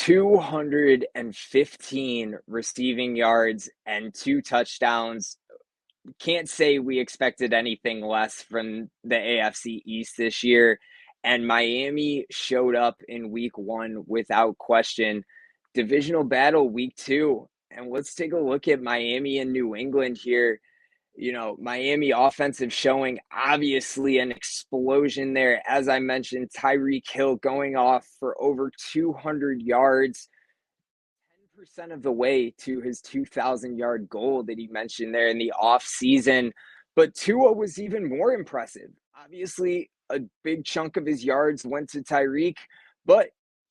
215 receiving yards and 2 touchdowns. Can't say we expected anything less from the AFC East this year. And Miami showed up in week 1 without question. Divisional battle week 2. And let's take a look at Miami and New England here. Miami offensive showing, obviously an explosion there. As I mentioned, Tyreek Hill going off for over 200 yards, 10% of the way to his 2,000-yard goal that he mentioned there in the offseason. But Tua was even more impressive. Obviously, a big chunk of his yards went to Tyreek, but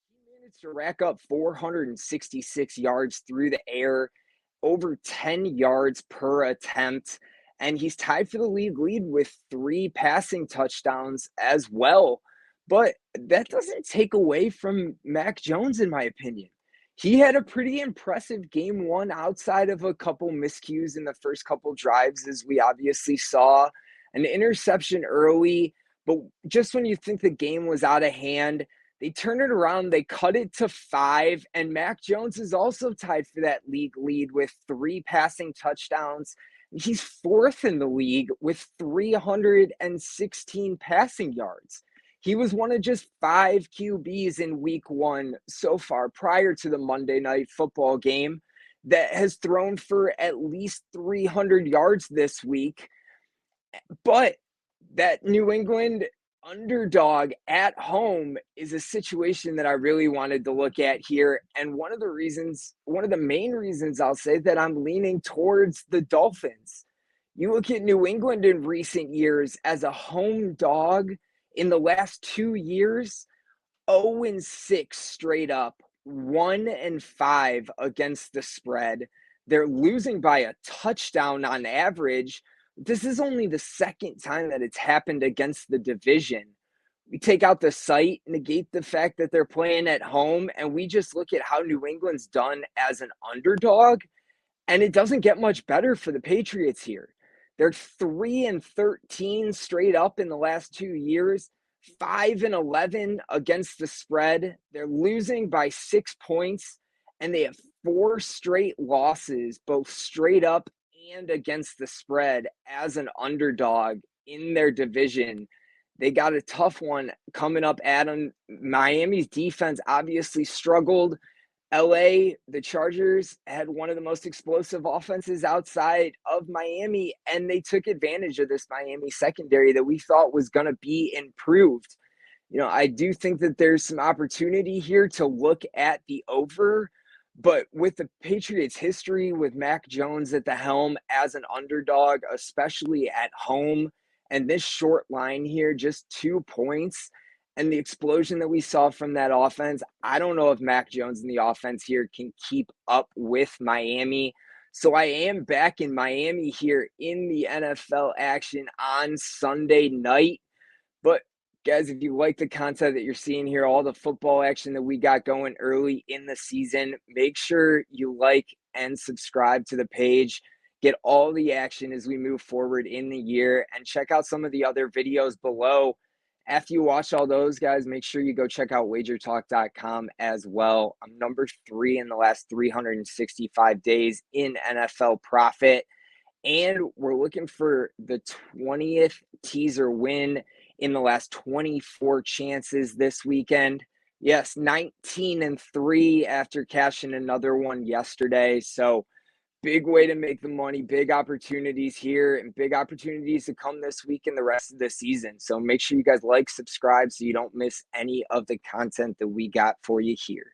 he managed to rack up 466 yards through the air, over 10 yards per attempt. And he's tied for the league lead with 3 passing touchdowns as well. But that doesn't take away from Mac Jones, in my opinion. He had a pretty impressive game 1 outside of a couple miscues in the first couple drives, as we obviously saw an interception early. But just when you think the game was out of hand, they turn it around, they cut it to 5, and Mac Jones is also tied for that league lead with 3 passing touchdowns. He's 4th in the league with 316 passing yards. He was one of just 5 QBs in week 1 so far prior to the Monday Night Football game that has thrown for at least 300 yards this week. But that New England underdog at home is a situation that I really wanted to look at here. And one of the main reasons I'll say that I'm leaning towards the Dolphins. You look at New England in recent years as a home dog in the last 2 years, 0-6 straight up, 1-5 against the spread. They're losing by a touchdown on average. This is only the second time that it's happened against the division. We take out the site, negate the fact that they're playing at home, and we just look at how New England's done as an underdog, and it doesn't get much better for the Patriots here. They're 3-13 straight up in the last 2 years, 5-11 against the spread. They're losing by 6 points, and they have 4 straight losses, both straight up and against the spread as an underdog in their division. They got a tough one coming up at them. Miami's defense obviously struggled. LA, the Chargers, had one of the most explosive offenses outside of Miami, and they took advantage of this Miami secondary that we thought was going to be improved. I do think that there's some opportunity here to look at the over. But with the Patriots' history with Mac Jones at the helm as an underdog, especially at home, and this short line here, just 2 points, and the explosion that we saw from that offense, I don't know if Mac Jones and the offense here can keep up with Miami. So I am back in Miami here in the NFL action on Sunday night. But guys, if you like the content that you're seeing here, all the football action that we got going early in the season, make sure you like and subscribe to the page. Get all the action as we move forward in the year, and check out some of the other videos below. After you watch all those, guys, make sure you go check out WagerTalk.com as well. I'm number 3 in the last 365 days in NFL profit, and we're looking for the 20th teaser win in the last 24 chances this weekend. Yes, 19-3 after cashing another one yesterday. So big way to make the money, big opportunities here, and big opportunities to come this week and the rest of the season. So make sure you guys like, subscribe so you don't miss any of the content that we got for you here.